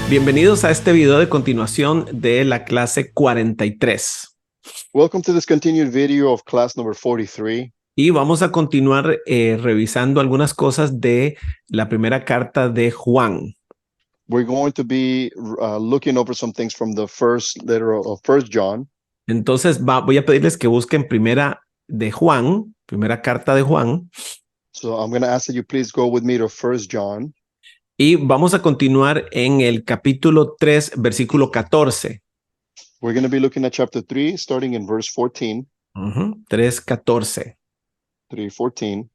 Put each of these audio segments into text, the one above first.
Bienvenidos a este video de continuación de la clase 43. Welcome to this continued video of class number 43. Y vamos a continuar revisando algunas cosas de la primera carta de Juan. We're going to be looking over some things from the first letter of First John. Entonces voy a pedirles que busquen primera carta de Juan. So I'm going to ask that you please go with me to First John. Y vamos a continuar en el capítulo 3, versículo 14. We're going to be looking at chapter 3, starting in verse 14. 3:14. 3:14.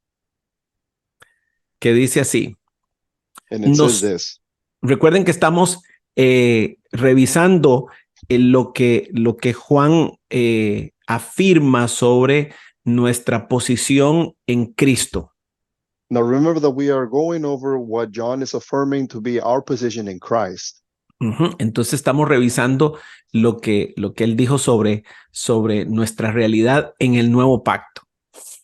Que dice así. And it says this. Recuerden que estamos revisando lo que Juan afirma sobre nuestra posición en Cristo. Now remember that we are going over what John is affirming to be our position in Christ. Entonces estamos revisando lo que él dijo sobre nuestra realidad en el nuevo pacto.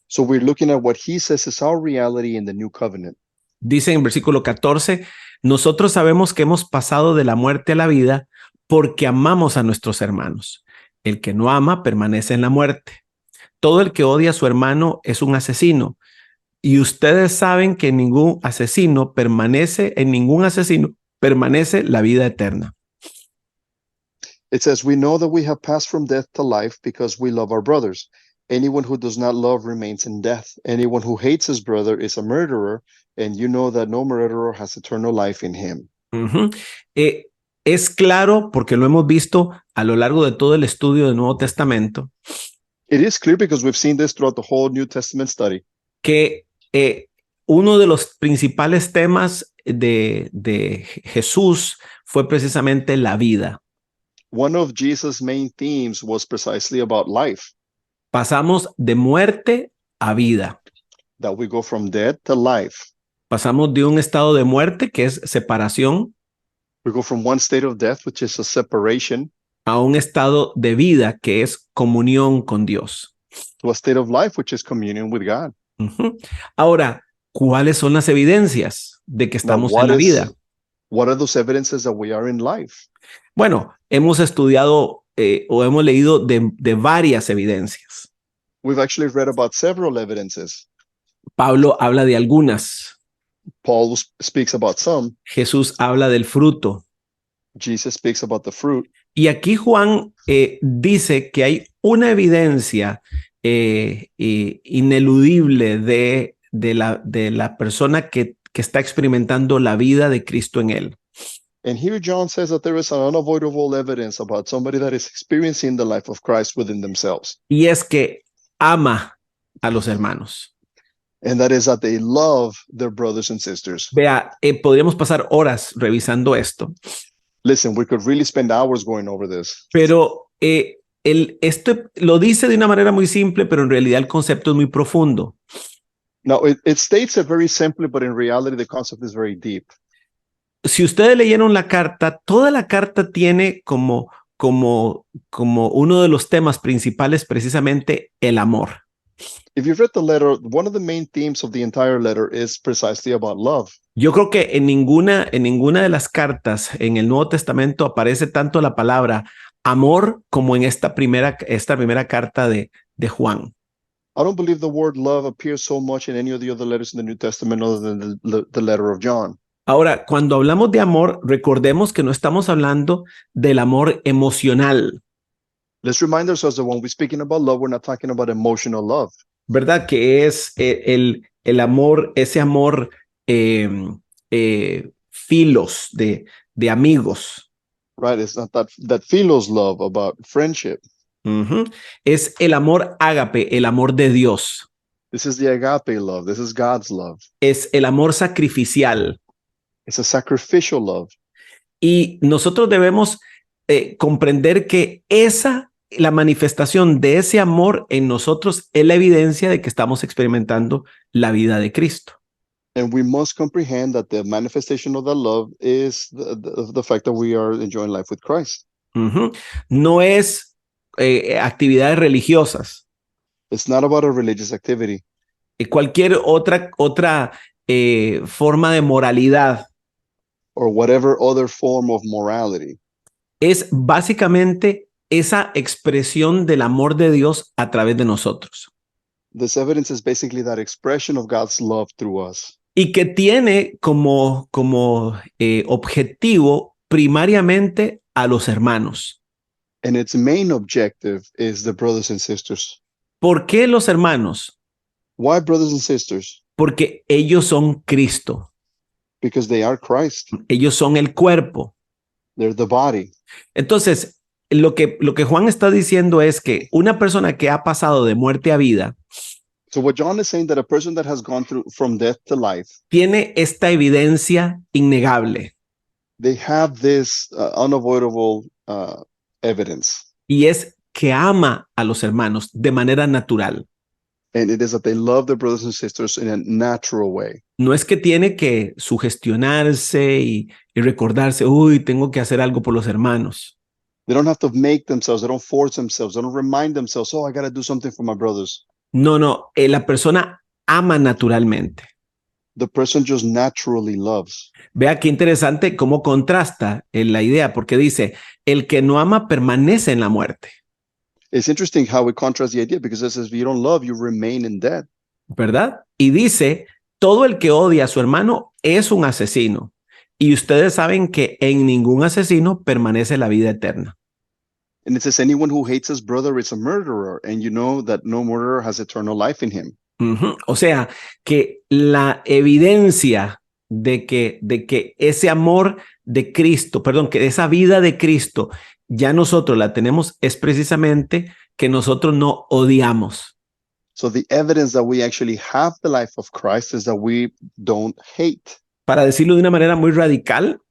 So we're looking at what he says is our reality in the new covenant. Dice en versículo 14, nosotros sabemos que hemos pasado de la muerte a la vida porque amamos a nuestros hermanos. El que no ama permanece en la muerte. Todo el que odia a su hermano es un asesino. Y ustedes saben que en ningún asesino permanece la vida eterna. It says, we know that we have passed from death to life because we love our brothers. Anyone who does not love remains in death. Anyone who hates his brother is a murderer, and you know that no murderer has eternal life in him. Es claro, porque lo hemos visto a lo largo de todo el estudio del Nuevo Testamento. It is clear because we've seen this throughout the whole New Testament study. Que uno de los principales temas de Jesús fue precisamente la vida. One of Jesus' main themes was precisely about life. Pasamos de muerte a vida. That we go from death to life. Pasamos de un estado de muerte, que es separación. We go from one state of death, which is a separation, a un estado de vida, que es comunión con Dios. To a state of life, which is communion with God. Ahora, ¿cuáles son las evidencias de que estamos en la vida? What are those evidences that we are in life? Bueno, hemos estudiado o hemos leído de varias evidencias. We've actually read about several evidences. Pablo habla de algunas. Paul speaks about some. Jesús habla del fruto. Jesus speaks about the fruit. Y aquí Juan dice que hay una evidencia ineludible de la persona que está experimentando la vida de Cristo en él. And here John says that there is an unavoidable evidence about somebody that is experiencing the life of Christ within themselves. Y es que ama a los hermanos. And that is that they love their brothers and sisters. Vea, podríamos pasar horas revisando esto. Listen, we could really spend hours going over this. Pero esto lo dice de una manera muy simple, pero en realidad el concepto es muy profundo. Now, it states it very simply, but in reality, the concept is very deep. Si ustedes leyeron la carta, toda la carta tiene como uno de los temas principales precisamente el amor. If you've read the letter, one of the main themes of the entire letter is precisely about love. Yo creo que en ninguna de las cartas en el Nuevo Testamento aparece tanto la palabra amor como en esta primera carta de Juan. I don't believe the word love appears so much in any of the other letters in the New Testament other than the letter of John. Ahora, cuando hablamos de amor, recordemos que no estamos hablando del amor emocional. Let's remind ourselves that when we're speaking about love, we're not talking about emotional love. ¿Verdad? Que es el amor, ese amor filos de amigos. Right? It's not that philos love about friendship. Es el amor ágape, el amor de Dios. This is the agape love. This is God's love. Es el amor sacrificial. It's a sacrificial love. Y nosotros debemos comprender que la manifestación de ese amor en nosotros es la evidencia de que estamos experimentando la vida de Cristo. And we must comprehend that the manifestation of that love is the fact that we are enjoying life with Christ. No es actividades religiosas. It's not about a religious activity. Cualquier otra forma de moralidad or whatever other form of morality. Es básicamente esa expresión del amor de Dios a través de nosotros. This evidence is basically that expression of God's love through us. Y que tiene como objetivo primariamente a los hermanos. And its main objective is the brothers and sisters. ¿Por qué los hermanos? Why brothers and sisters? Porque ellos son Cristo. Because they are Christ. Ellos son el cuerpo. They're the body. Entonces, lo que Juan está diciendo es que una persona que ha pasado de muerte a vida So what John is saying, that a person that has gone through from death to life, tiene esta evidencia innegable they have this unavoidable evidence. y es que ama a los hermanos de manera natural. And it is that they love their brothers and sisters in a natural way. No es que tiene que sugestionarse y recordarse, uy, tengo que hacer algo por los hermanos. They don't have to make themselves, they don't force themselves, they don't remind themselves, oh, I got to do something for my brothers. No, la persona ama naturalmente. The person just naturally loves. Vea qué interesante cómo contrasta en la idea, porque dice, el que no ama permanece en la muerte. It's interesting how we contrast the idea, because it says, if you don't love, you remain in death. ¿Verdad? Y dice, todo el que odia a su hermano es un asesino. Y ustedes saben que en ningún asesino permanece la vida eterna. And it says, anyone who hates his brother is a murderer, and you know that no murderer has eternal life in him. O sea, que la evidencia de que ese amor de Cristo, perdón, que esa vida de Cristo ya nosotros la tenemos es precisamente que nosotros no odiamos. So the evidence that we actually have the life of Christ is that we don't hate. Para decirlo de una manera muy radical,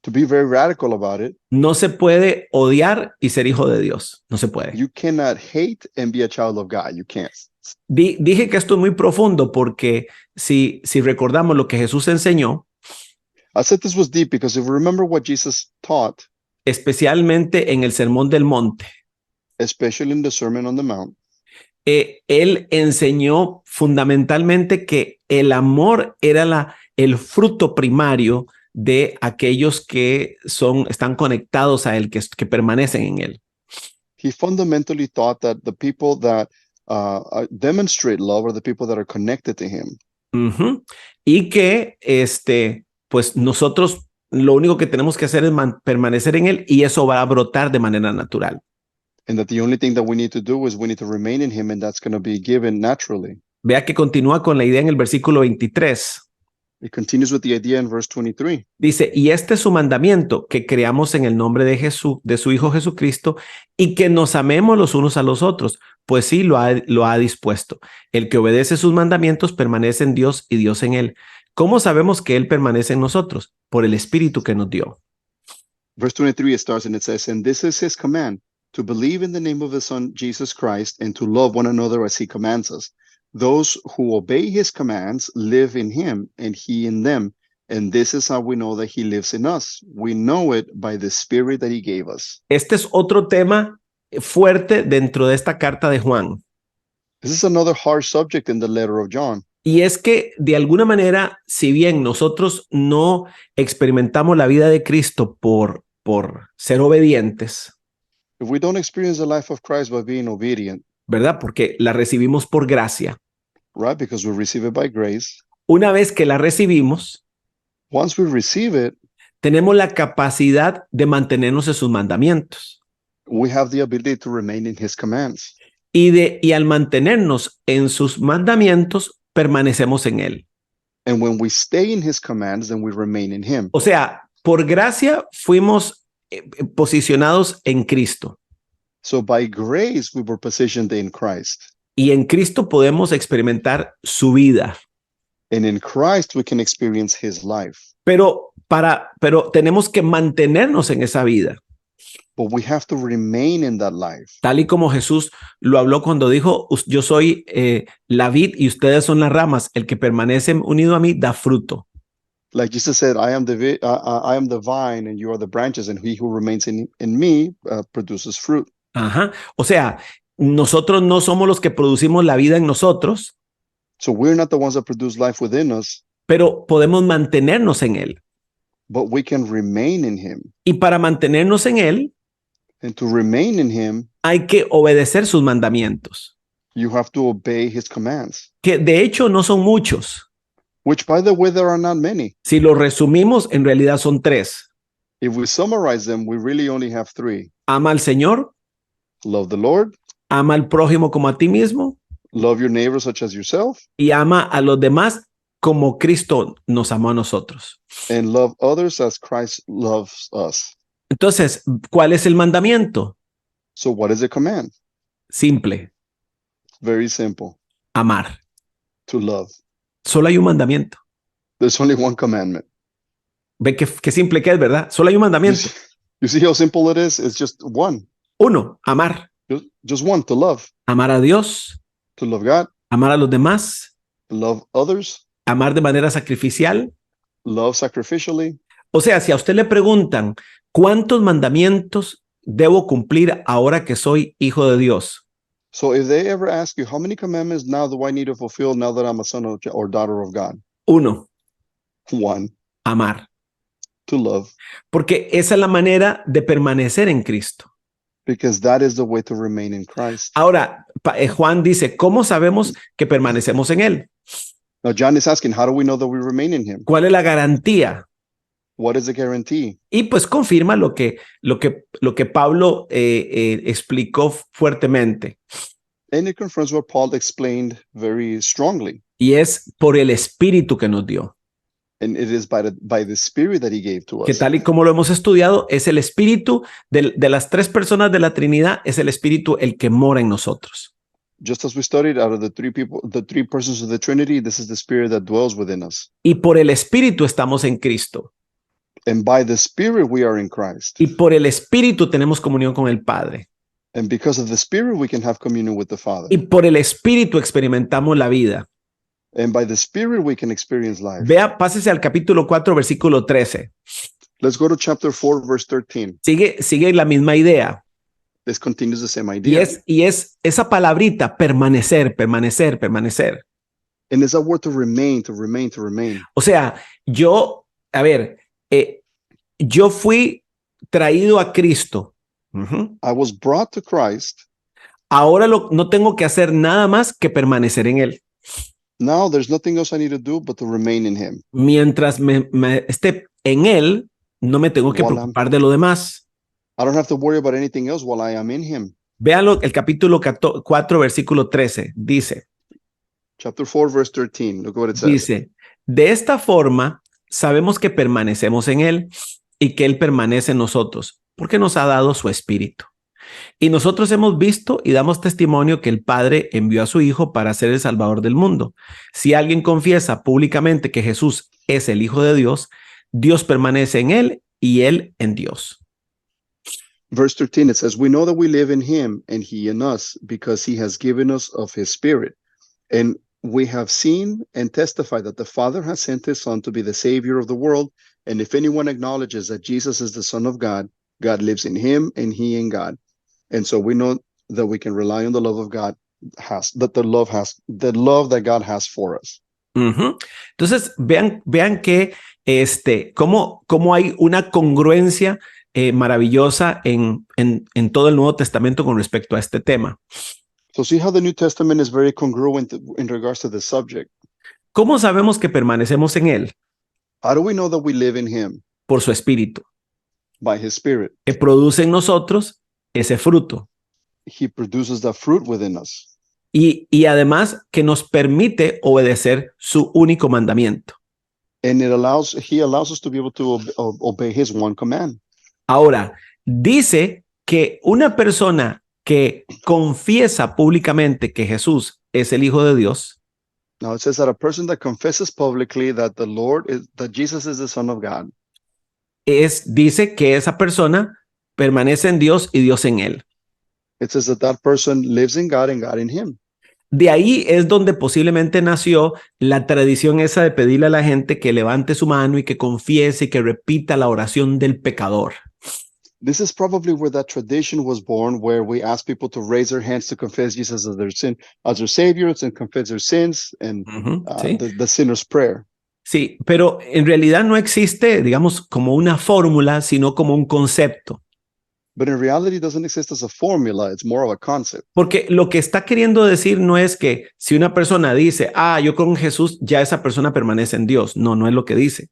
To be very radical about it, no se puede odiar y ser hijo de Dios. No se puede. you cannot hate and be a child of God. You can't. Dije que esto es muy profundo porque si recordamos lo que Jesús enseñó, I said this was deep because if you remember what Jesus taught, especialmente en el Sermón del Monte, especially in the Sermon on the Mount, él enseñó fundamentalmente que el amor era el fruto primario de aquellos que están conectados a él, que permanecen en él. he fundamentally taught that the people that demonstrate love are the people that are connected to him. Y que pues nosotros lo único que tenemos que hacer es permanecer en él y eso va a brotar de manera natural. And that the only thing that we need to do is we need to remain in him, and that's going to be given naturally. Vea que continúa con la idea en el versículo 23. It continues with the idea in verse 23. Dice, y este es su mandamiento, que creamos en el nombre de Jesús, de su Hijo Jesucristo, y que nos amemos los unos a los otros, pues sí lo ha dispuesto. El que obedece sus mandamientos permanece en Dios y Dios en él. ¿Cómo sabemos que él permanece en nosotros? Por el Espíritu que nos dio. Verse 23, it starts and it says, and this is his command, to believe in the name of his Son, Jesus Christ, and to love one another as he commands us. Those who obey his commands live in him, and he in them. And this is how we know that he lives in us. We know it by the Spirit that he gave us. Este es otro tema fuerte dentro de esta carta de Juan. This is another hard subject in the letter of John. Y es que de alguna manera, si bien nosotros no experimentamos la vida de Cristo por ser obedientes, If we don't experience the life of Christ by being obedient, ¿verdad? Porque la recibimos por gracia. right? Because we receive it by grace. Una vez que la recibimos, Once we receive it, tenemos la capacidad de mantenernos en sus mandamientos. we have the ability to remain in his commands. Y al mantenernos en sus mandamientos, permanecemos en él. And when we stay in his commands, then we remain in him. O sea, por gracia fuimos posicionados en Cristo. So by grace, we were positioned in Christ. Y en Cristo podemos experimentar su vida. And in Christ, we can experience his life. Pero tenemos que mantenernos en esa vida. But we have to remain in that life. Tal y como Jesús lo habló cuando dijo, yo soy la vid y ustedes son las ramas. El que permanece unido a mí da fruto. Like Jesus said, I am the vine and you are the branches, and he who remains in me produces fruit. Ajá. O sea, nosotros no somos los que producimos la vida en nosotros, So we're not the ones that produce life within us, pero podemos mantenernos en él. but we can remain in him. Y para mantenernos en él, And to remain in him, hay que obedecer sus mandamientos, you have to obey his commands, que de hecho no son muchos. which, by the way, there are not many. Si lo resumimos, en realidad son 3. If we summarize them, we really only have 3. Ama al Señor, Love the Lord, ama al prójimo como a ti mismo love your neighbor such as yourself, y ama a los demás como Cristo nos amó a nosotros. and love others as Christ loves us. Entonces, ¿cuál es el mandamiento? So what is the command? Simple, Very simple, amar. to love. Solo hay un mandamiento. There's only one commandment. Ve qué simple que es, ¿verdad? Solo hay un You mandamiento. see, you see how simple it is? It's just one. Uno, amar. Just one, to love. Amar a Dios, To love God, amar a los demás, love others, amar de manera sacrificial. love sacrificially. O sea, si a usted le preguntan, ¿cuántos mandamientos debo cumplir ahora que soy hijo de Dios? So if they ever ask you, how many commandments now do I need to fulfill now that I'm a son or daughter of God? Uno, One, amar. to love, Porque esa es la manera de permanecer en Cristo. because that is the way to remain in Christ. Ahora, Juan dice, ¿cómo sabemos que permanecemos en Él? Now, John is asking, how do we know that we remain in him? ¿Cuál es la garantía? What is the guarantee? Y pues confirma lo que Pablo explicó fuertemente. And it confirms what Paul explained very strongly. Y es por el Espíritu que nos dio. And it is by the Spirit that he gave to Que us. tal y como lo hemos estudiado, es el Espíritu de las 3 personas de la Trinidad, es el Espíritu el que mora en nosotros. Just as we studied, out of the 3 persons of the Trinity, this is the Spirit that dwells within us. Y por el Espíritu estamos en Cristo. And by the Spirit, we are in Christ. Y por el Espíritu tenemos comunión con el Padre. And because of the Spirit, we can have communion with the Father. Y por el Espíritu experimentamos la vida. And by the Spirit, we can experience life. Vea, pásese al capítulo 4, versículo 13. Let's go to chapter 4, verse 13. Sigue la misma idea. This continues the same Y idea. es esa palabrita, permanecer, permanecer, permanecer. And it's a word to remain, to remain, to remain. O sea, yo fui traído a Cristo. Ujú. I was brought to Christ. Ahora no tengo que hacer nada más que permanecer en Él. Now there's nothing else I need to do but to remain in him. Mientras me esté en Él, no me tengo que preocupar de lo demás. I don't have to worry about anything else while I am in him. Véanlo, el capítulo 4, versículo 13, dice, Chapter 4, verse 13. Look what it says. dice, de esta forma sabemos que permanecemos en Él y que Él permanece en nosotros, porque nos ha dado su Espíritu. Y nosotros hemos visto y damos testimonio que el Padre envió a su Hijo para ser el Salvador del mundo. Si alguien confiesa públicamente que Jesús es el Hijo de Dios, Dios permanece en Él y Él en Dios. Verse 13, it says, we know that we live in him and he in us because he has given us of his Spirit. And we have seen and testified that the Father has sent his Son to be the Savior of the world. And if anyone acknowledges that Jesus is the Son of God, God lives in him and he in God. And so we know that we can rely on the love of God the love that God has for us. Uh-huh. Entonces, vean que cómo hay una congruencia maravillosa en todo el Nuevo Testamento con respecto a este tema. So see how the New Testament is very congruent in regards to this subject. ¿Cómo sabemos que permanecemos en Él? How do we know that we live in him? Por su Espíritu, By his Spirit. que produce en nosotros ese fruto. He produces that fruit within us. Y además que nos permite obedecer su único mandamiento. And he allows us to be able to obey his one command. Ahora, dice que una persona que confiesa públicamente que Jesús es el Hijo de Dios, Now it says that a person that confesses publicly that that Jesus is the Son of God, dice que esa persona permanece en Dios y Dios en él. it says that person lives in God and God in him. De ahí es donde posiblemente nació la tradición esa de pedirle a la gente que levante su mano y que confiese y que repita la oración del pecador. This is probably where that tradition was born, where we ask people to raise their hands to confess Jesus as their Savior and confess their sins and ¿Sí? the sinner's prayer. Sí, pero en realidad no existe, digamos, como una fórmula, sino como un concepto. But in reality, it doesn't exist as a formula. It's more of a concept. Porque lo que está queriendo decir no es que si una persona dice, yo creo en Jesús, ya esa persona permanece en Dios. No, no es lo que dice.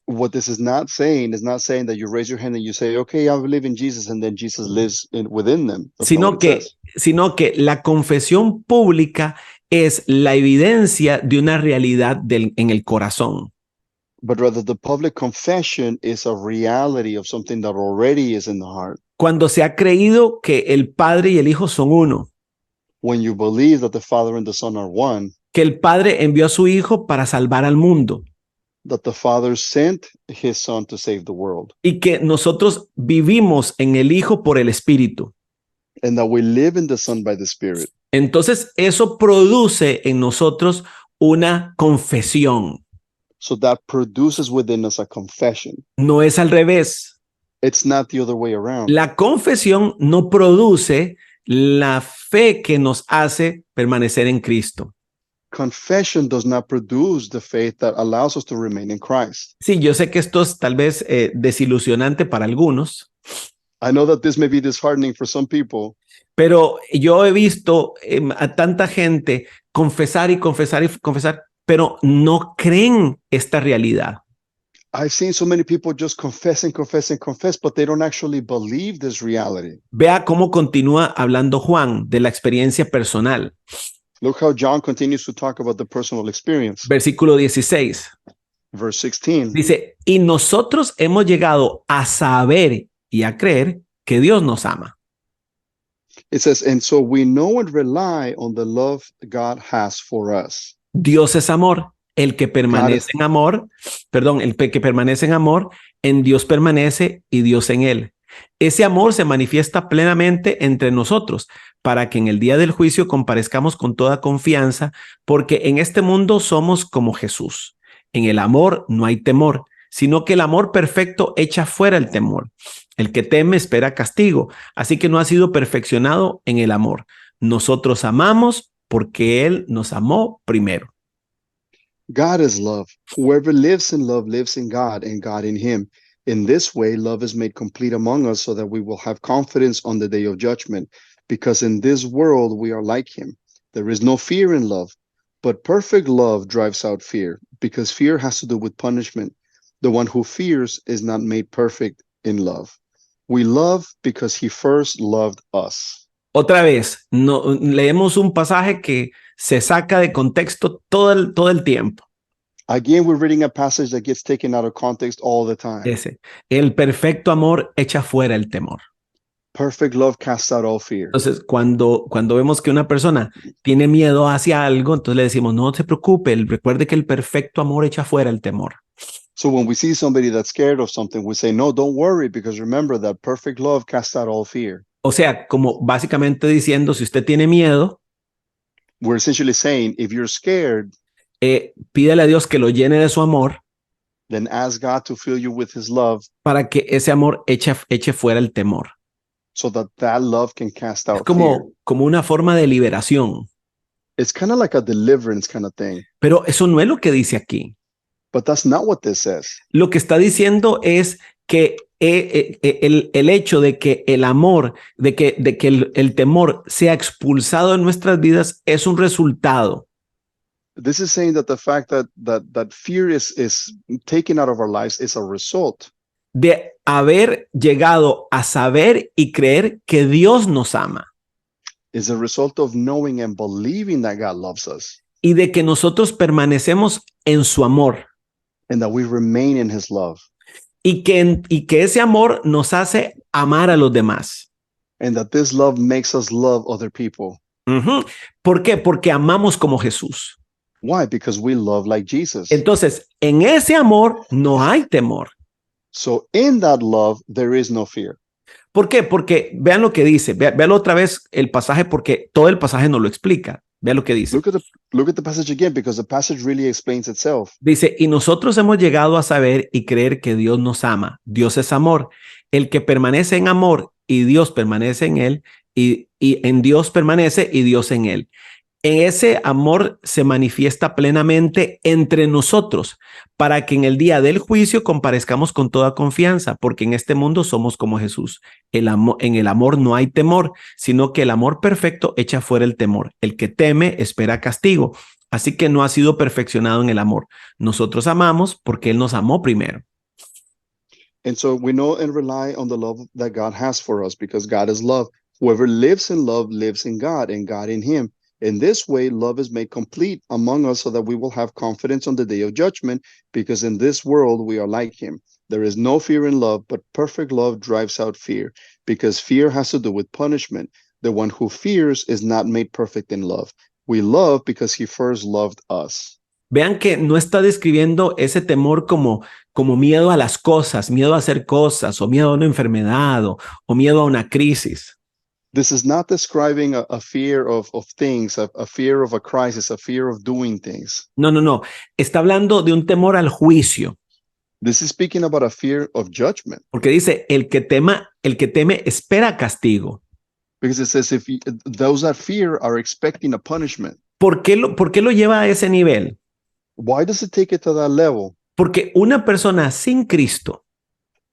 What this is not saying that you raise your hand and you say, okay, I believe in Jesus, and then Jesus lives within them. That's not what it says. Sino que la confesión pública es la evidencia de una realidad en el corazón. But rather, the public confession is a reality of something that already is in the heart. Cuando se ha creído que el Padre y el Hijo son uno. When you believe that the Father and the Son are one. Que el Padre envió a su Hijo para salvar al mundo. That the Father sent his Son to save the world. Y que nosotros vivimos en el Hijo por el Espíritu. And that we live in the Son by the Spirit. Entonces eso produce en nosotros una confesión. So that produces within us a confession. No es al revés. It's not the other way around. La confesión no produce la fe que nos hace permanecer en Cristo. Confession does not produce the faith that allows us to remain in Christ. Sí, yo sé que esto es tal vez desilusionante para algunos. I know that this may be disheartening for some people. Pero yo he visto a tanta gente confesar y confesar y confesar, pero no creen esta realidad. I've seen so many people just confess and confess and confess, but they don't actually believe this reality. Vea cómo continúa hablando Juan de la experiencia personal. Look how John continues to talk about the personal experience. Versículo 16. Verse 16. Dice, y nosotros hemos llegado a saber y a creer que Dios nos ama. It says, and so we know and rely on the love God has for us. Dios es amor. El que permanece en amor, el que permanece en amor, en Dios permanece y Dios en él. Ese amor se manifiesta plenamente entre nosotros para que en el día del juicio comparezcamos con toda confianza, porque en este mundo somos como Jesús. En el amor no hay temor, sino que el amor perfecto echa fuera el temor. El que teme espera castigo, así que no ha sido perfeccionado en el amor. Nosotros amamos porque Él nos amó primero. God is love. Whoever lives in love lives in God and God in him. In this way, love is made complete among us so that we will have confidence on the day of judgment. Because in this world, we are like him. There is no fear in love, but perfect love drives out fear, because fear has to do with punishment. The one who fears is not made perfect in love. We love because he first loved us. Otra vez, leemos un pasaje que se saca de contexto todo el tiempo. Again, we're reading a passage that gets taken out of context all the time. El perfecto amor echa fuera el temor. Perfect love casts out all fear. Entonces, cuando vemos que una persona tiene miedo hacia algo, entonces le decimos, no se preocupe, recuerde que el perfecto amor echa fuera el temor. So when we see somebody that's scared of something, we say, no, don't worry, because remember that perfect love casts out all fear. O sea, como básicamente diciendo, si usted tiene miedo, we're essentially saying, if you're scared, pídele a Dios que lo llene de su amor, then ask God to fill you with his love, para que ese amor eche fuera el temor. So that love can cast out es como, fear. Como una forma de liberación. It's kind of like a deliverance kind of thing. Pero eso no es lo que dice aquí. But that's not what this says. Lo que está diciendo es que el hecho de que el amor, de que el temor sea expulsado de nuestras vidas es un resultado. This is saying that the fact that fear is taken out of our lives is a result de haber llegado a saber y creer que Dios nos ama. Is a result of knowing and believing that God loves us. Y de que nosotros permanecemos en su amor. And that we remain in his love. Y que ese amor nos hace amar a los demás. And that this love makes us love other people. ¿Por qué? Porque amamos como Jesús. Why? Because we love like Jesus. Entonces, en ese amor no hay temor. So in that love, there is no fear. ¿Por qué? Porque vean lo que dice. Véalo otra vez el pasaje porque todo el pasaje nos lo explica. Vean lo que dice. Look at the passage again because the passage really explains itself. Dice, y nosotros hemos llegado a saber y creer que Dios nos ama. Dios es amor. El que permanece en amor y Dios permanece en él y en Dios permanece y Dios en él. En ese amor se manifiesta plenamente entre nosotros, para que en el día del juicio comparezcamos con toda confianza, porque en este mundo somos como Jesús. En el amor no hay temor, sino que el amor perfecto echa fuera el temor. El que teme espera castigo, así que no ha sido perfeccionado en el amor. Nosotros amamos porque Él nos amó primero. And so we know and rely on the love that God has for us because God is love. Whoever lives in love lives in God and God in him. In this way, love is made complete among us so that we will have confidence on the day of judgment, because in this world we are like him. There is no fear in love, but perfect love drives out fear, because fear has to do with punishment. The one who fears is not made perfect in love. We love because he first loved us. Vean que no está describiendo ese temor como miedo a las cosas, miedo a hacer cosas, o miedo a una enfermedad, o miedo a una crisis. This is not describing a fear of things, a fear of a crisis, a fear of doing things. No. Está hablando de un temor al juicio. This is speaking about a fear of judgment. Porque dice, el que teme espera castigo. Because it says those that fear are expecting a punishment. ¿Por qué lo lleva a ese nivel? Why does it take it to that level? Porque una persona sin Cristo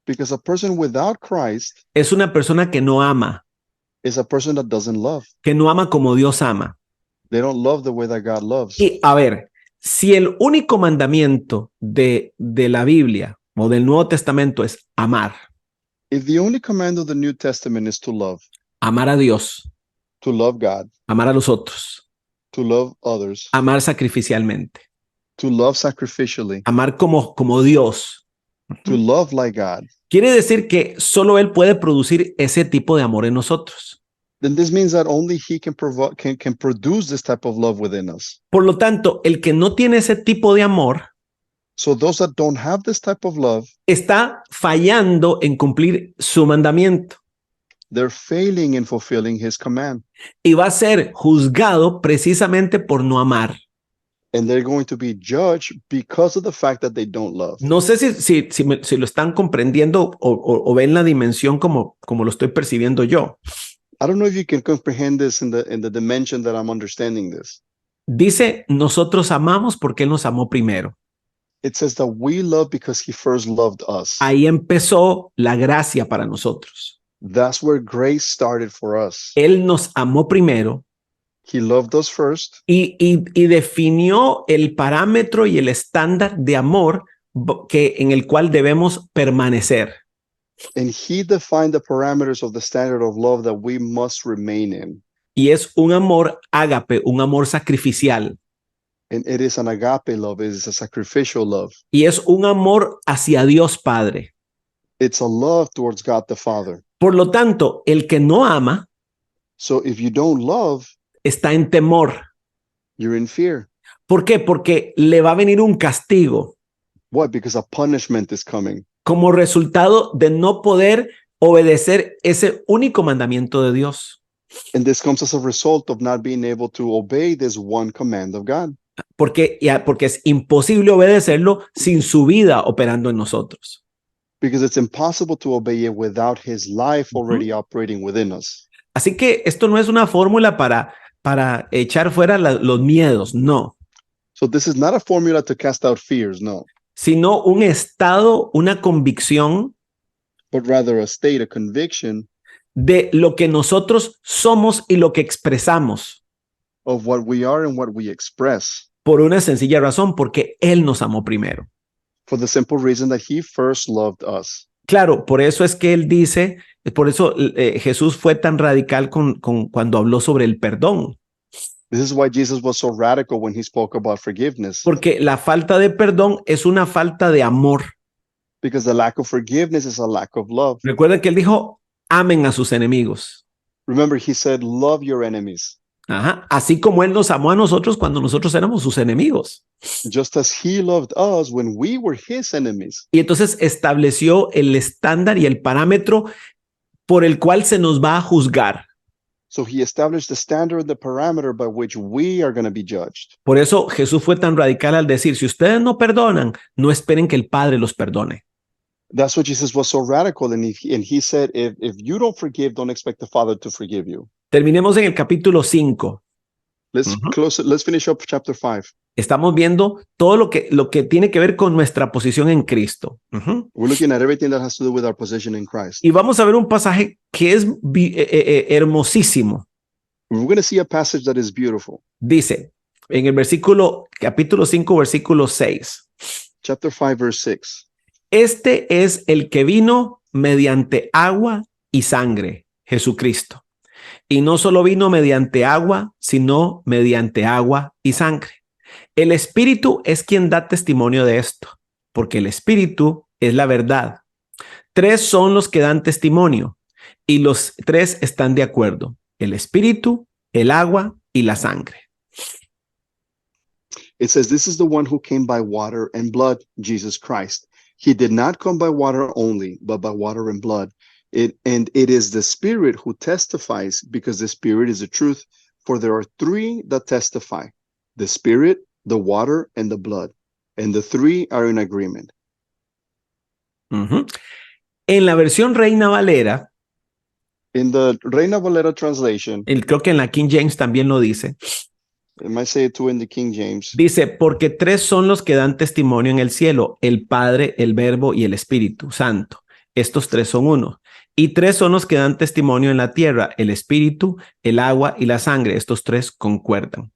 Because a person without Christ es una persona que no ama, is a person that doesn't love. que no ama como Dios ama. They don't love the way that God loves. Y a ver, si el único mandamiento de la Biblia o del Nuevo Testamento es amar, If the only command of the New Testament is to love amar a Dios, God, amar a los otros, to love others, amar sacrificialmente, to love sacrificially, amar como Dios, to love like God, quiere decir que solo Él puede producir ese tipo de amor en nosotros. then this means that only he can produce this type of love within us. Por lo tanto, el que no tiene ese tipo de amor So those that don't have this type of love, está fallando en cumplir su mandamiento they're failing in fulfilling his command. y va a ser juzgado precisamente por no amar. And they're going to be judged because of the fact that they don't love. No sé si lo están comprendiendo o ven la dimensión como lo estoy percibiendo yo. I don't know if you can comprehend this in the dimension that I'm understanding this. Dice, nosotros amamos porque Él nos amó primero. It says that we love because he first loved us. Ahí empezó la gracia para nosotros. That's where grace started for us. Él nos amó primero He loved us first. y definió el parámetro y el estándar de amor en el cual debemos permanecer. And he defined the parameters of the standard of love that we must remain in. Y es un amor ágape, un amor sacrificial. And it is an agape love. It is a sacrificial love. Y es un amor hacia Dios Padre. It's a love towards God the Father. Por lo tanto, el que no ama So if you don't love, está en temor. you're in fear. ¿Por qué? Porque le va a venir un castigo Why? Because a punishment is coming como resultado de no poder obedecer ese único mandamiento de Dios. and this comes as a result of not being able to obey this one command of God. Porque es imposible obedecerlo sin su vida operando en nosotros. Because it's impossible to obey it without his life already operating within us. Así que esto no es una fórmula para echar fuera los miedos, no, So this is not a formula to cast out fears, no, sino un estado, una convicción but rather a state, a conviction de lo que nosotros somos y lo que expresamos, of what we are and what we express, por una sencilla razón, porque Él nos amó primero. for the simple reason that he first loved us. Claro, por eso es que Él dice, por eso Jesús fue tan radical cuando habló sobre el perdón, This is why Jesus was so radical when he spoke about forgiveness, porque la falta de perdón es una falta de amor. because the lack of forgiveness is a lack of love. Recuerden que Él dijo, amen a sus enemigos. Remember, he said, love your enemies, Ajá. Así como Él nos amó a nosotros cuando nosotros éramos sus enemigos. just as he loved us when we were his enemies. Y entonces estableció el estándar y el parámetro por el cual se nos va a juzgar. So he established the standard, the parameter by which we are going to be judged. Por eso Jesús fue tan radical al decir, si ustedes no perdonan, no esperen que el Padre los perdone. That's what Jesus was so radical. And he said, if you don't forgive, don't expect the Father to forgive you. Terminemos en el capítulo 5. Let's finish up chapter 5. Estamos viendo todo lo que tiene que ver con nuestra posición en Cristo. We're looking at everything that has to do with our position in Christ. Y vamos a ver un pasaje que es hermosísimo. We're going to see a passage that is beautiful. Dice en el capítulo 5, versículo 6. Chapter 5, verse 6. Este es el que vino mediante agua y sangre, Jesucristo. Y no solo vino mediante agua, sino mediante agua y sangre. El Espíritu es quien da testimonio de esto, porque el Espíritu es la verdad. 3 son los que dan testimonio, y los 3 están de acuerdo: el Espíritu, el agua y la sangre. It says, this is the one who came by water and blood, Jesus Christ. He did not come by water only, but by water and blood. And it is the Spirit who testifies, because the Spirit is the truth. For there are 3 that testify: the Spirit, the water, and the blood. And the 3 are in agreement. En la versión Reina Valera, in the Reina Valera translation, creo que en la King James también lo dice. It might say it too in the King James. Dice, porque 3 son los que dan testimonio en el cielo: el Padre, el Verbo y el Espíritu Santo. Estos 3 son uno. Y 3 son los que dan testimonio en la tierra: el Espíritu, el agua y la sangre. Estos 3 concuerdan.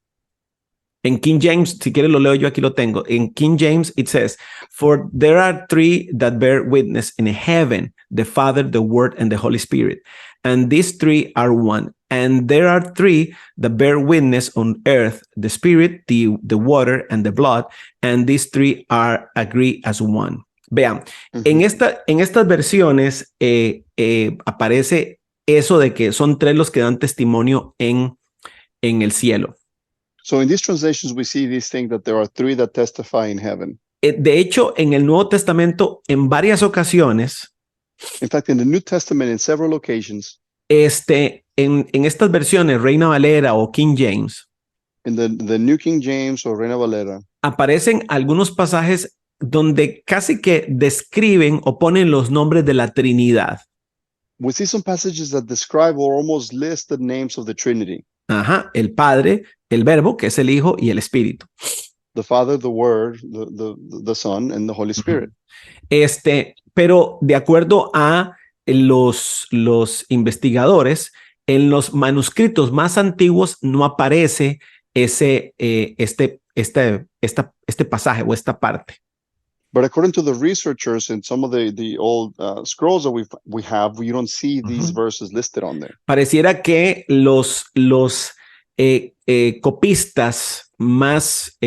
En King James, si quieres lo leo yo, aquí lo tengo. En King James it says, for there are 3 that bear witness in heaven: the Father, the Word, and the Holy Spirit. And these 3 are one. And there are 3 that bear witness on earth: the Spirit, the water, and the blood. And these 3 are agree as one. Vean, en estas versiones aparece eso de que son 3 los que dan testimonio en el cielo. So in these translations, we see these things that there are 3 that testify in heaven. De hecho, en el Nuevo Testamento, en varias ocasiones, in fact, in the New Testament, in several occasions, en estas versiones, Reina Valera o King James, in the New King James or Reina Valera, aparecen algunos pasajes donde casi que describen o ponen los nombres de la Trinidad. We see some passages that describe or almost list the names of the Trinity. El Padre, el Verbo, que es el Hijo, y el Espíritu. The Father, the Word, the Son, and the Holy Spirit. Pero de acuerdo a los investigadores, en los manuscritos más antiguos no aparece este pasaje o esta parte. But according to the researchers and some of the old scrolls that we have, you don't see these verses listed on there. Pareciera que los copistas más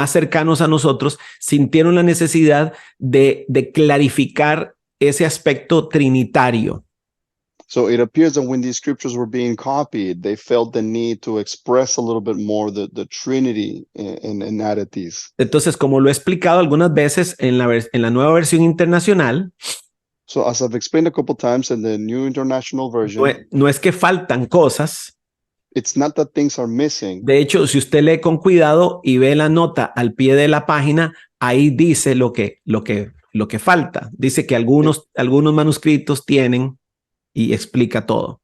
cercanos a nosotros sintieron la necesidad de clarificar ese aspecto trinitario. So it appears that when these scriptures were being copied, they felt the need to express a little bit more the Trinity and added these. Entonces, como lo he explicado algunas veces en la nueva versión internacional, so as I've explained a couple times in the New International Version, no es que faltan cosas. It's not that things are missing. De hecho, si usted lee con cuidado y ve la nota al pie de la página, ahí dice lo que falta. Dice que algunos manuscritos tienen y explica todo.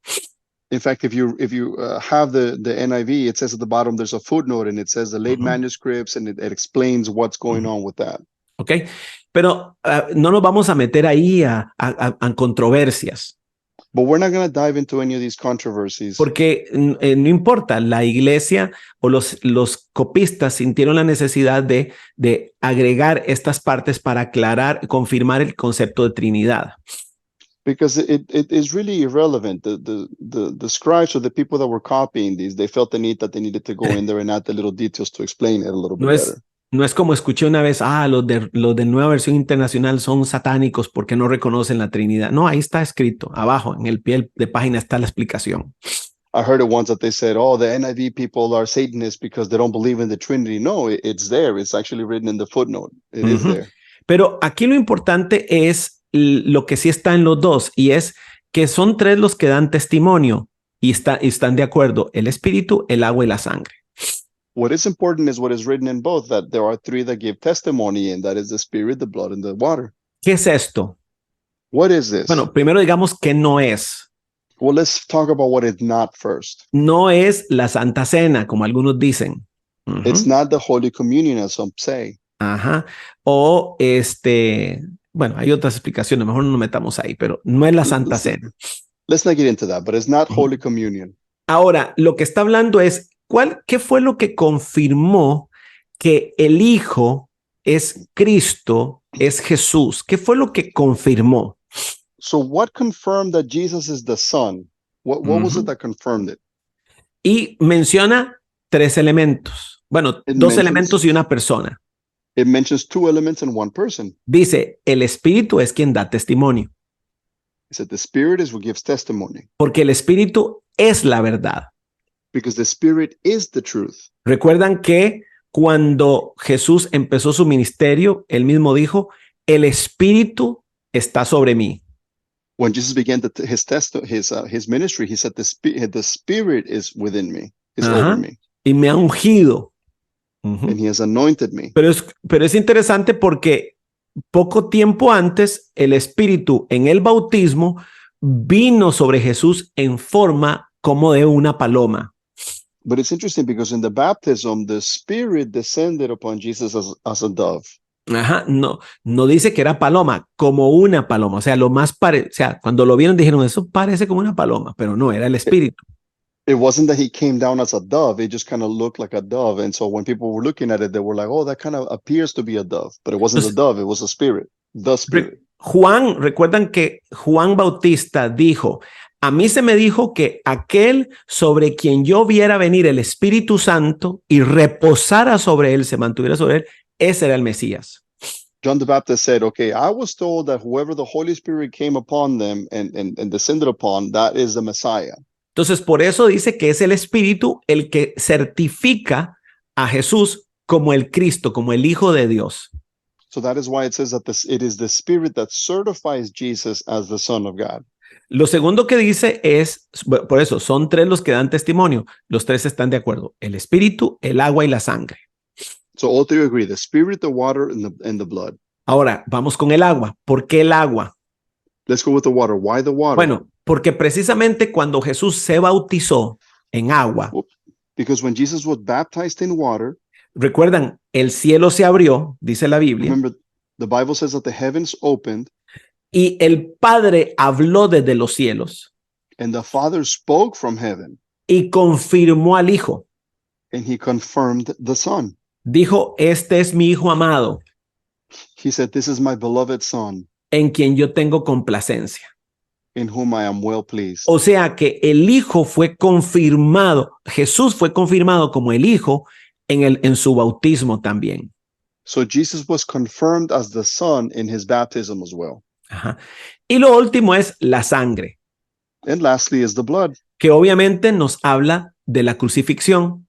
In fact, if you have the NIV, it says at the bottom there's a footnote and it says the late manuscripts and it explains what's going on with that. Okay, pero no nos vamos a meter ahí a controversias. But we're not going to dive into any of these controversies. Porque no importa, la iglesia o los copistas sintieron la necesidad de agregar estas partes para aclarar, confirmar el concepto de Trinidad. Because it is really irrelevant. The scribes or the people that were copying these, they felt the need that they needed to go in there and add the little details to explain it a little bit better. No es como escuché una vez, los de Nueva Versión Internacional son satánicos porque no reconocen la Trinidad. No, ahí está escrito, abajo, en el pie de página está la explicación. I heard it once that they said, the NIV people are Satanists because they don't believe in the Trinity. No, it's there. It's actually written in the footnote. It is there. Pero aquí lo importante es lo que sí está en los dos, y es que son 3 los que dan testimonio y están de acuerdo: el Espíritu, el agua y la sangre. What is important is what is written in both, that there are 3 that give testimony, and that is the Spirit, the blood, and the water. ¿Qué es esto? What is this? Bueno, primero digamos que no es. Well, let's talk about what it's not first. No es la Santa Cena, como algunos dicen. Ujú. It's not the Holy Communion, as some say. Ajá. O bueno, hay otras explicaciones, mejor no nos metamos ahí, pero no es la Santa Cena. Let's not get into that, but it's not Ujú. Holy Communion. Ahora, lo que está hablando es, ¿qué fue lo que confirmó que el Hijo es Cristo, es Jesús? ¿Qué fue lo que confirmó? So what confirmed that Jesus is the Son? What was it that confirmed it? Y menciona tres elementos. Bueno, dos elementos y una persona. It mentions two elements and one person. Dice, el Espíritu es quien da testimonio, It said the Spirit is who gives testimony, porque el Espíritu es la verdad. because the Spirit is the truth. Recuerdan que cuando Jesús empezó su ministerio, él mismo dijo, el Espíritu está sobre mí. When Jesus began his ministry, he said, the Spirit is within me, is Ajá. over me, Y me ha ungido. Ujú. and he has anointed me. Pero es interesante porque poco tiempo antes el Espíritu en el bautismo vino sobre Jesús en forma como de una paloma. But it's interesting because in the baptism, the Spirit descended upon Jesus as a dove. Ajá, no dice que era paloma, como una paloma. O sea, o sea, cuando lo vieron dijeron, eso parece como una paloma, pero no, era el Espíritu. It wasn't that he came down as a dove. It just kind of looked like a dove. And so when people were looking at it, they were like, oh, that kind of appears to be a dove. But it wasn't a dove. It was a spirit, the Spirit. Recuerdan que Juan Bautista dijo, a mí se me dijo que aquel sobre quien yo viera venir el Espíritu Santo y reposara sobre él, se mantuviera sobre él, ese era el Mesías. John the Baptist said, okay, I was told that whoever the Holy Spirit came upon them and descended upon, that is the Messiah. Entonces, por eso dice que es el Espíritu el que certifica a Jesús como el Cristo, como el Hijo de Dios. So that is why it says that it is the Spirit that certifies Jesus as the Son of God. Lo segundo que dice es, por eso, son tres los que dan testimonio. Los tres están de acuerdo. El Espíritu, el agua y la sangre. So all three agree, the Spirit, the water, and the blood. Ahora, vamos con el agua. ¿Por qué el agua? Let's go with the water. Why the water? Bueno, porque precisamente cuando Jesús se bautizó en agua, because when Jesus was baptized in water, recuerdan, el cielo se abrió, dice la Biblia, remember, the Bible says that the heavens opened y el Padre habló desde los cielos and the Father spoke from heaven y confirmó al Hijo. and he confirmed the Son. Dijo, este es mi Hijo amado, He said, this is my beloved Son, en quien yo tengo complacencia. in whom I am well pleased. O sea que el Hijo fue confirmado, Jesús fue confirmado como el Hijo en su bautismo también. So Jesus was confirmed as the Son in his baptism as well. Ajá. Y lo último es la sangre, And lastly is the blood. que obviamente nos habla de la crucifixión.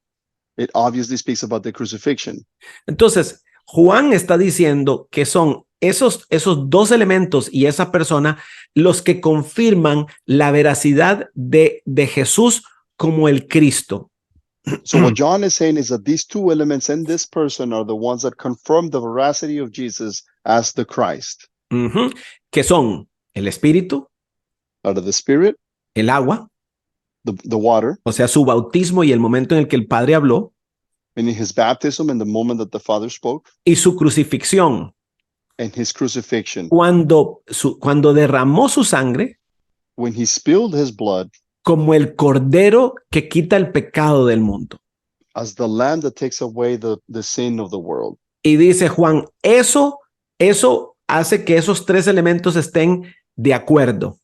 It obviously speaks about the crucifixion. Entonces, Juan está diciendo que son esos dos elementos y esa persona los que confirman la veracidad de Jesús como el Cristo. So what John is saying is that these two elements and this person are the ones that confirm the veracity of Jesus as the Christ. Ujú. Que son el Espíritu, Out of the Spirit, el agua, the water, o sea, su bautismo y el momento en el que el Padre habló, and in his baptism and the moment that the Father spoke, y su crucifixión, and his crucifixion. cuando derramó su sangre When he spilled his blood como el cordero que quita el pecado del mundo. as the lamb that takes away the sin of the world. Y dice Juan, eso hace que esos tres elementos estén de acuerdo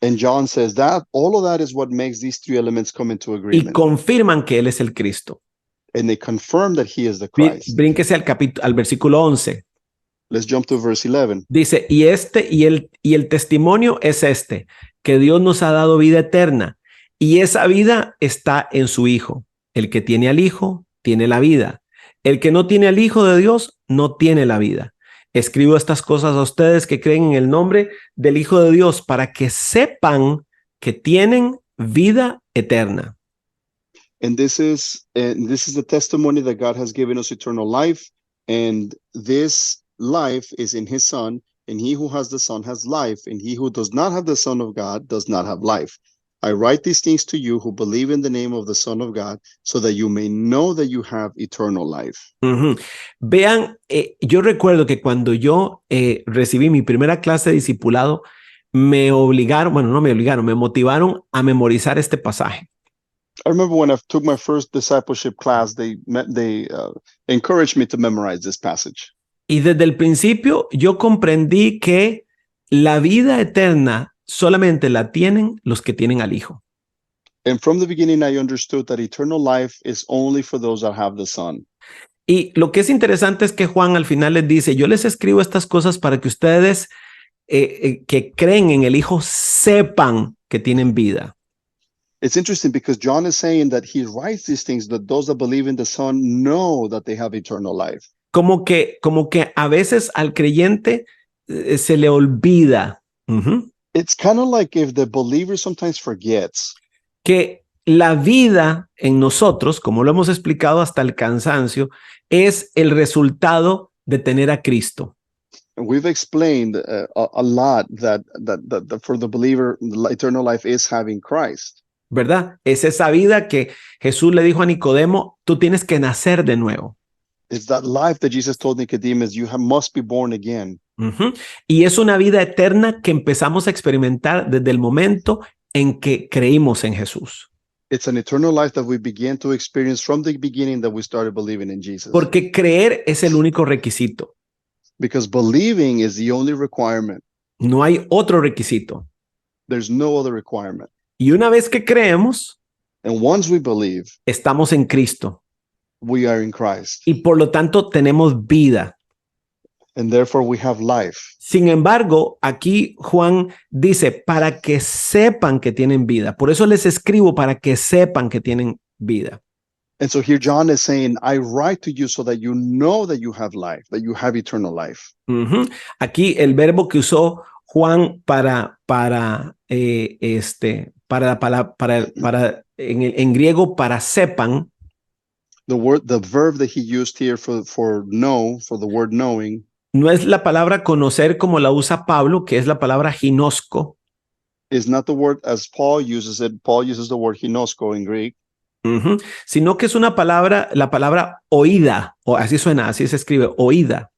And John says that all of that is what makes these three elements come into y agreement. confirman que Él es el Cristo. And they confirm that he is the Christ. Brínquese al versículo 11. Let's jump to verse 11. Dice, y el testimonio es este, que Dios nos ha dado vida eterna, y esa vida está en su Hijo. El que tiene al Hijo, tiene la vida. El que no tiene al Hijo de Dios, no tiene la vida. Escribo estas cosas a ustedes que creen en el nombre del Hijo de Dios, para que sepan que tienen vida eterna. And this is the testimony that God has given us eternal life. And this life is in his Son. And he who has the Son has life. And he who does not have the Son of God does not have life. I write these things to you who believe in the name of the Son of God, so that you may know that you have eternal life. Ujú. Vean, yo recuerdo que cuando yo recibí mi primera clase de discipulado, me obligaron, bueno, no me obligaron, me motivaron a memorizar este pasaje. I remember when I took my first discipleship class, they encouraged me to memorize this passage. Y desde el principio yo comprendí que la vida eterna solamente la tienen los que tienen al Hijo. And from the beginning, I understood that eternal life is only for those that have the Son. Y lo que es interesante es que Juan al final les dice, yo les escribo estas cosas para que ustedes que creen en el Hijo sepan que tienen vida. It's interesting because John is saying that he writes these things that those that believe in the Son know that they have eternal life. Como que a veces al creyente se le olvida It's kind of like if the believer sometimes forgets que la vida en nosotros, como lo hemos explicado hasta el cansancio, es el resultado de tener a Cristo. We've explained a lot that for the believer, eternal life is having Christ. ¿Verdad? Es esa vida que Jesús le dijo a Nicodemo, tú tienes que nacer de nuevo. It's that life that Jesus told Nicodemus, you must be born again. Y es una vida eterna que empezamos a experimentar desde el momento en que creímos en Jesús. It's an eternal life that we began to experience from the beginning that we started believing in Jesus. Porque creer es el único requisito. Because believing is the only requirement. No hay otro requisito. There's no other requirement. Y una vez que creemos, And once we believe, estamos en Cristo. we are in Christ. Y por lo tanto tenemos vida. And therefore we have life. Sin embargo, aquí Juan dice, para que sepan que tienen vida. Por eso les escribo, para que sepan que tienen vida. And so here John is saying, I write to you so that you know that you have life, that you have eternal life. Aquí el verbo que usó Juan en griego para sepan. The verb that he used here for know, for the word knowing, no es la palabra conocer como la usa Pablo, que es la palabra ginosco. Is not the word as Paul uses it. Paul uses the word ginosko in Greek. Sino que es una palabra, la palabra oída, o así suena, así se escribe, oída.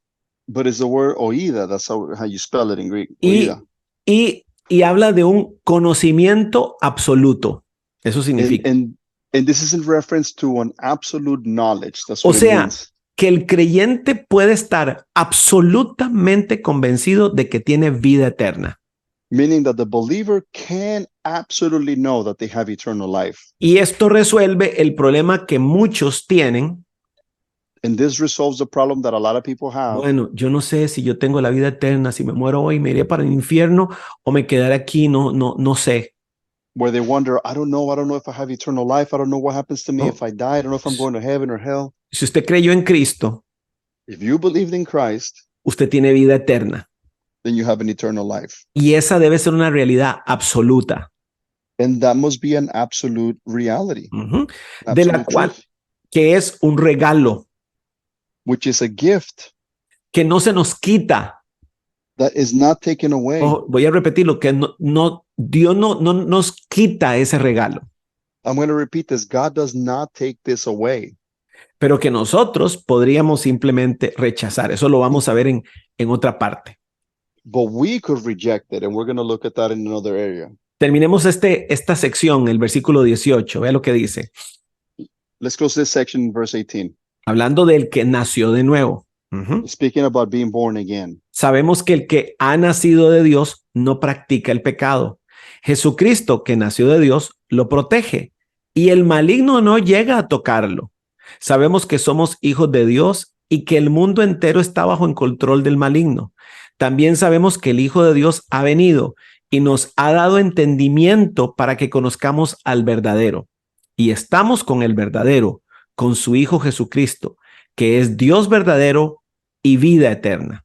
But it's the word oída, that's how you spell it in Greek. Oída. Y habla de un conocimiento absoluto. Eso significa. And this is in reference to an absolute knowledge. That's O what it sea, means. Que el creyente puede estar absolutamente convencido de que tiene vida eterna. Meaning that the believer can absolutely know that they have eternal life. Y esto resuelve el problema que muchos tienen. And this resolves the problem that a lot of people have. Bueno, yo no sé si yo tengo la vida eterna, si me muero hoy, me iré para el infierno o me quedaré aquí, no sé. Where they wonder, I don't know if I have eternal life. I don't know what happens to me if I die. I don't know if I'm going to heaven or hell. Si usted creyó en Cristo, if you believed in Christ, usted tiene vida eterna. Then you have an eternal life. Y esa debe ser una realidad absoluta. And that must be an absolute reality. De la cual, que es un regalo. Which is a gift. Que no se nos quita. That is not taken away. Voy a repetirlo, que Dios no nos quita ese regalo. I'm going to repeat this. God does not take this away. Pero que nosotros podríamos simplemente rechazar. Eso lo vamos a ver en otra parte. But we could reject it, and we're going to look at that in another area. Terminemos esta sección, el versículo 18. Vea lo que dice. Let's close this section in verse 18. Hablando del que nació de nuevo. Speaking about being born again. Sabemos que el que ha nacido de Dios no practica el pecado. Jesucristo, que nació de Dios, lo protege y el maligno no llega a tocarlo. Sabemos que somos hijos de Dios y que el mundo entero está bajo el control del maligno. También sabemos que el Hijo de Dios ha venido y nos ha dado entendimiento para que conozcamos al verdadero. Y estamos con el verdadero, con su Hijo Jesucristo, que es Dios verdadero y vida eterna.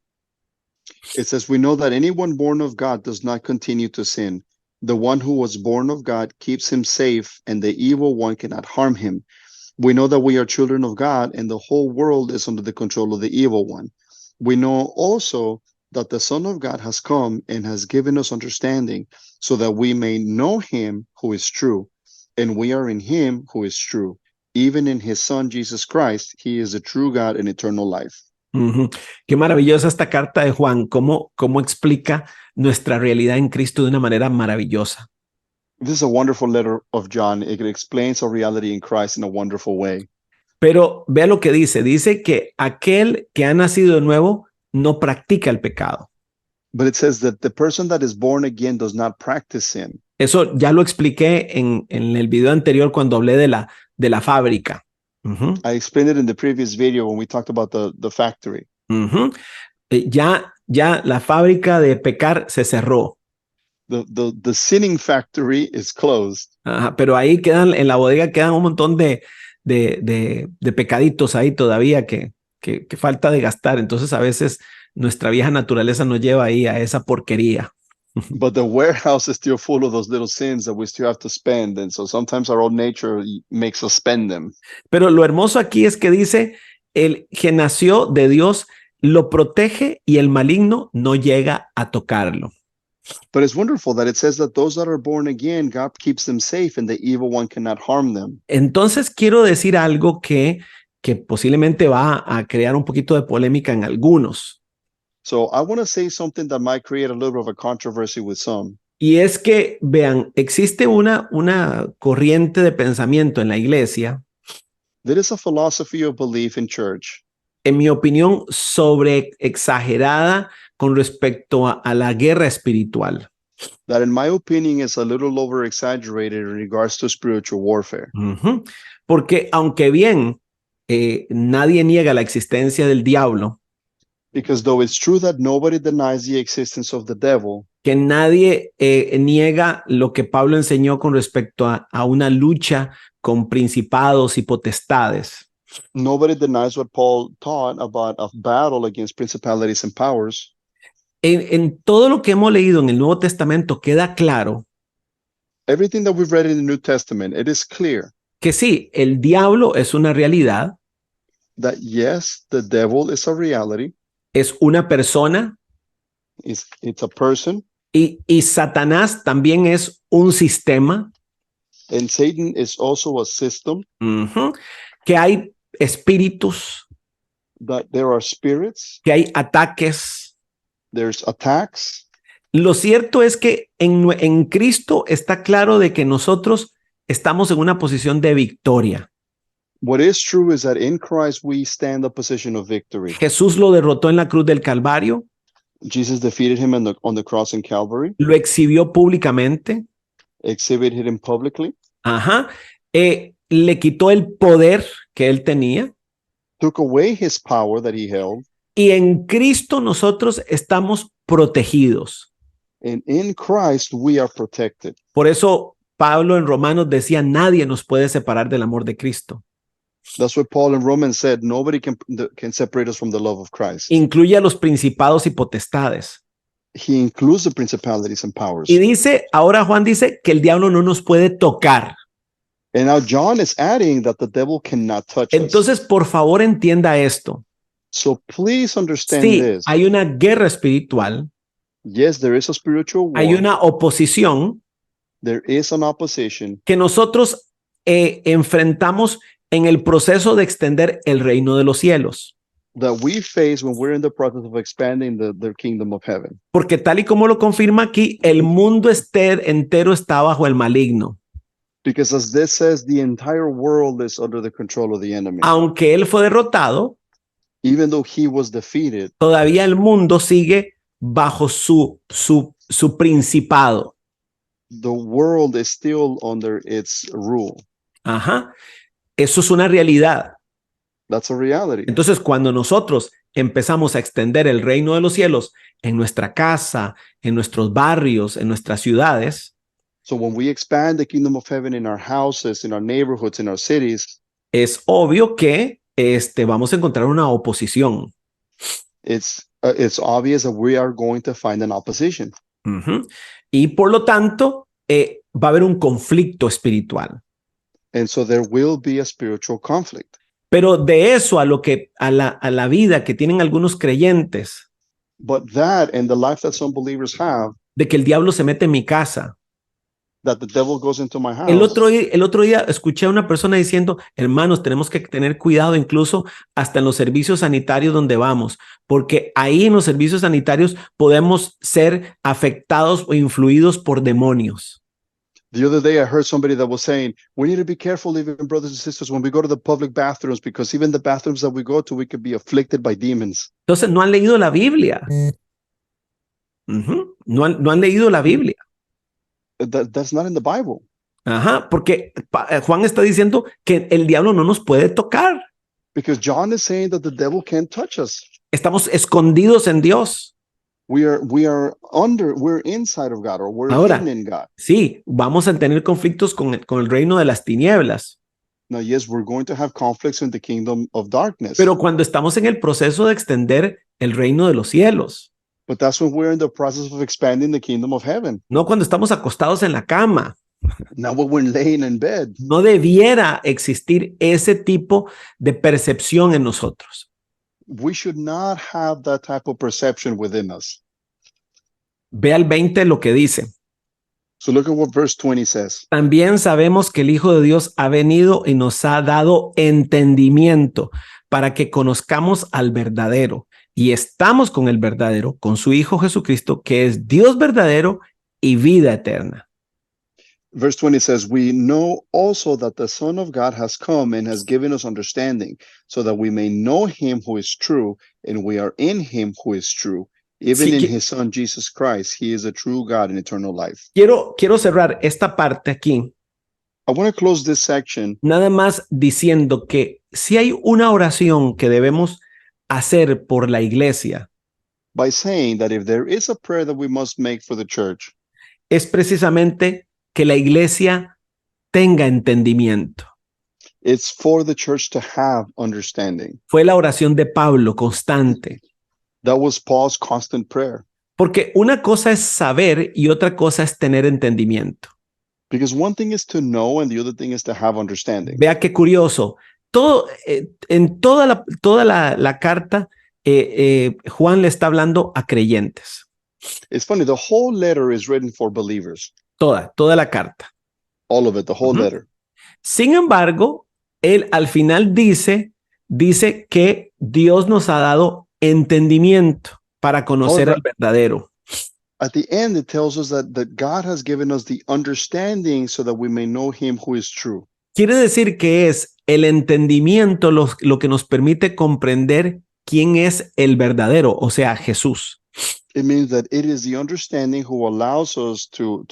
It says, we know that anyone born of God does not continue to sin. The one who was born of God keeps him safe, and the evil one cannot harm him. We know that we are children of God, and the whole world is under the control of the evil one. We know also that the Son of God has come and has given us understanding, so that we may know him who is true, and we are in him who is true. Even in his Son Jesus Christ, he is the true God and eternal life. Ujú. Qué maravillosa esta carta de Juan, cómo explica nuestra realidad en Cristo de una manera maravillosa. This is a wonderful letter of John. It explains our reality in Christ in a wonderful way. Pero vea lo que dice que aquel que ha nacido de nuevo no practica el pecado. But it says that the person that is born again does not practice sin. Eso ya lo expliqué en el video anterior cuando hablé de la fábrica. Uh-huh. I explained it in the previous video when we talked about the factory. Uh-huh. Ya la fábrica de pecar se cerró. The sinning factory is closed. Ajá, pero ahí en la bodega quedan un montón de pecaditos ahí todavía que falta de gastar. Entonces a veces nuestra vieja naturaleza nos lleva ahí a esa porquería. But the warehouse is still full of those little sins that we still have to spend. And so sometimes our own nature makes us spend them. Pero lo hermoso aquí es que dice, el que nació de Dios lo protege y el maligno no llega a tocarlo. But it's wonderful that it says that those that are born again, God keeps them safe and the evil one cannot harm them. Entonces quiero decir algo que posiblemente va a crear un poquito de polémica en algunos. So I want to say something that might create a little bit of a controversy with some. Y es que, vean, existe una corriente de pensamiento en la iglesia. There is a philosophy of belief in church. En mi opinión, sobre exagerada con respecto a la guerra espiritual. That in my opinion is a little over exaggerated in regards to spiritual warfare. Uh-huh. Porque aunque bien nadie niega la existencia del diablo, Because though it's true that nobody denies the existence of the devil, que nadie niega lo que Pablo enseñó con respecto a una lucha con principados y potestades. nobody denies what Paul taught about a battle against principalities and powers. En todo lo que hemos leído en el Nuevo Testamento queda claro Everything that we've read in the New Testament, it is clear que sí, el diablo es una realidad, that yes, the devil is a reality. es una persona It's a person, y Satanás también es un sistema, and Satan is also a system, uh-huh, que hay espíritus, that there are spirits, que hay ataques. there's attacks. Lo cierto es que en Cristo está claro de que nosotros estamos en una posición de victoria. What is true is that in Christ we stand a position of victory. Jesús lo derrotó en la cruz del Calvario, Jesus defeated him on the cross in Calvary, lo exhibió públicamente, exhibited him publicly, ajá, le quitó el poder que él tenía took away his power that he held, y en Cristo nosotros estamos protegidos. and in Christ we are protected. Por eso Pablo en Romanos decía, nadie nos puede separar del amor de Cristo. That's what Paul in Romans said, nobody can separate us from the love of Christ. Incluye a los principados y potestades. He includes the principalities and powers. Y dice, ahora Juan dice que el diablo no nos puede tocar. And now John is adding that the devil cannot touch us. Entonces, por favor, entienda esto. So please understand Sí, this. hay una guerra espiritual, Yes, there is a spiritual war. hay una oposición There is an opposition que nosotros enfrentamos en el proceso de extender el reino de los cielos. that we face when we're in the process of expanding the kingdom of heaven. Porque tal y como lo confirma aquí, el mundo entero está bajo el maligno. Because as this says, the entire world is under the control of the enemy. Aunque él fue derrotado, Even though he was defeated, todavía el mundo sigue bajo su principado. the world is still under its rule. Ajá. Eso es una realidad. That's a reality. Entonces, cuando nosotros empezamos a extender el reino de los cielos en nuestra casa, en nuestros barrios, en nuestras ciudades, So when we expand the kingdom of heaven in our houses, in our neighborhoods, in our cities, es obvio que vamos a encontrar una oposición. it's obvious that we are going to find an opposition. Ujú. Y por lo tanto, va a haber un conflicto espiritual. And so there will be a spiritual conflict. Pero de eso a lo que a la vida que tienen algunos creyentes, But that and the life that some believers have, de que el diablo se mete en mi casa. that the devil goes into my El house. otro día escuché a una persona diciendo, hermanos, tenemos que tener cuidado incluso hasta en los servicios sanitarios donde vamos, porque ahí en los servicios sanitarios podemos ser afectados o influidos por demonios. The other day, I heard somebody that was saying, we need to be careful, even brothers and sisters, when we go to the public bathrooms, because even the bathrooms that we go to, we could be afflicted by demons. Entonces no han leído la Biblia. No han leído la Biblia. That's not in the Bible. Ajá, porque Juan está diciendo que el diablo no nos puede tocar. Because John is saying that the devil can't touch us. Estamos escondidos en Dios. We're inside of God, or we're Ahora, hidden in God. Sí, vamos a tener conflictos con el reino de las tinieblas. Now, yes, we're going to have conflicts in the kingdom of darkness. Pero cuando estamos en el proceso de extender el reino de los cielos, But that's when we're in the process of expanding the kingdom of heaven. no cuando estamos acostados en la cama, Now when we're laying in bed, no debiera existir ese tipo de percepción en nosotros. we should not have that type of perception within us. Ve al 20 lo que dice. So look at what verse 20 says. También sabemos que el Hijo de Dios ha venido y nos ha dado entendimiento para que conozcamos al verdadero. Y estamos con el verdadero, con su Hijo Jesucristo, que es Dios verdadero y vida eterna. Verse 20 says, we know also that the Son of God has come and has given us understanding, so that we may know him who is true, and we are in him who is true. Even in his Son, Jesus Christ, he is a true God and eternal life. Quiero cerrar esta parte aquí. I want to close this section. Nada más diciendo que si hay una oración que debemos hacer por la iglesia, By saying that if there is a prayer that we must make for the church, es precisamente que la iglesia tenga entendimiento. it's for the church to have understanding. Fue la oración de Pablo constante. That was Paul's constant prayer. Porque una cosa es saber y otra cosa es tener entendimiento. Because one thing is to know and the other thing is to have understanding. Vea qué curioso. En toda la carta, Juan le está hablando a creyentes. It's funny, the whole letter is written for believers. Toda la carta. All of it, the whole letter. Sin embargo, él al final dice que Dios nos ha dado entendimiento para conocer al verdadero. At the end, it tells us that God has given us the understanding so that we may know him who is true. Quiere decir que es el entendimiento lo que nos permite comprender quién es el verdadero, o sea, Jesús. It means that it is the understanding who allows us to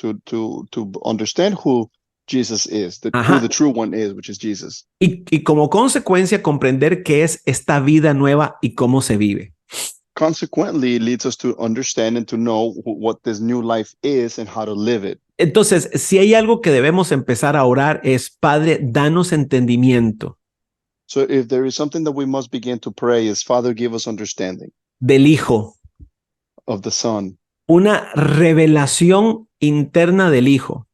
understand who Jesus is, who the true one is, which is Jesus. Y como consecuencia, comprender qué es esta vida nueva y cómo se vive. Consequently, it leads us to understand and to know what this new life is and how to live it. Entonces, si hay algo que debemos empezar a orar es, Padre, danos entendimiento. So if there is something that we must begin to pray is, Father, give us understanding. Del Hijo. Of the Son. Una revelación interna del Hijo.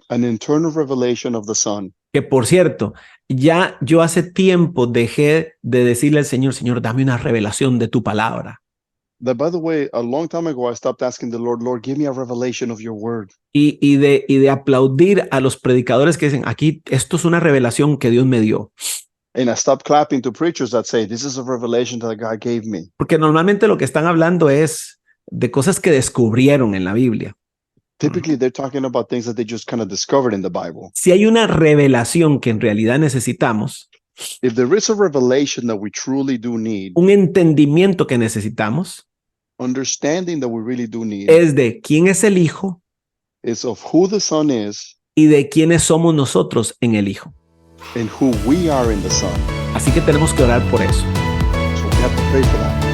An internal revelation of the Son. Que por cierto, ya yo hace tiempo dejé de decirle al Señor, Señor, dame una revelación de tu palabra. That, by the way, a long time ago, I stopped asking the Lord, Lord, give me a revelation of your word. Y de aplaudir a los predicadores que dicen, aquí, esto es una revelación que Dios me dio. And I stopped clapping to preachers that say, this is a revelation that God gave me. Porque normalmente lo que están hablando es de cosas que descubrieron en la Biblia. Typically, they're talking about things that they just kind of discovered in the Bible. Si hay una revelación que en realidad necesitamos, if there is a revelation that we truly do need, un entendimiento que necesitamos, understanding that we really do need, es de quién es el Hijo, is of who the Son is, y de quiénes somos nosotros en el Hijo. And who we are in the Son. Así que tenemos que orar por eso. So we have to pray for that.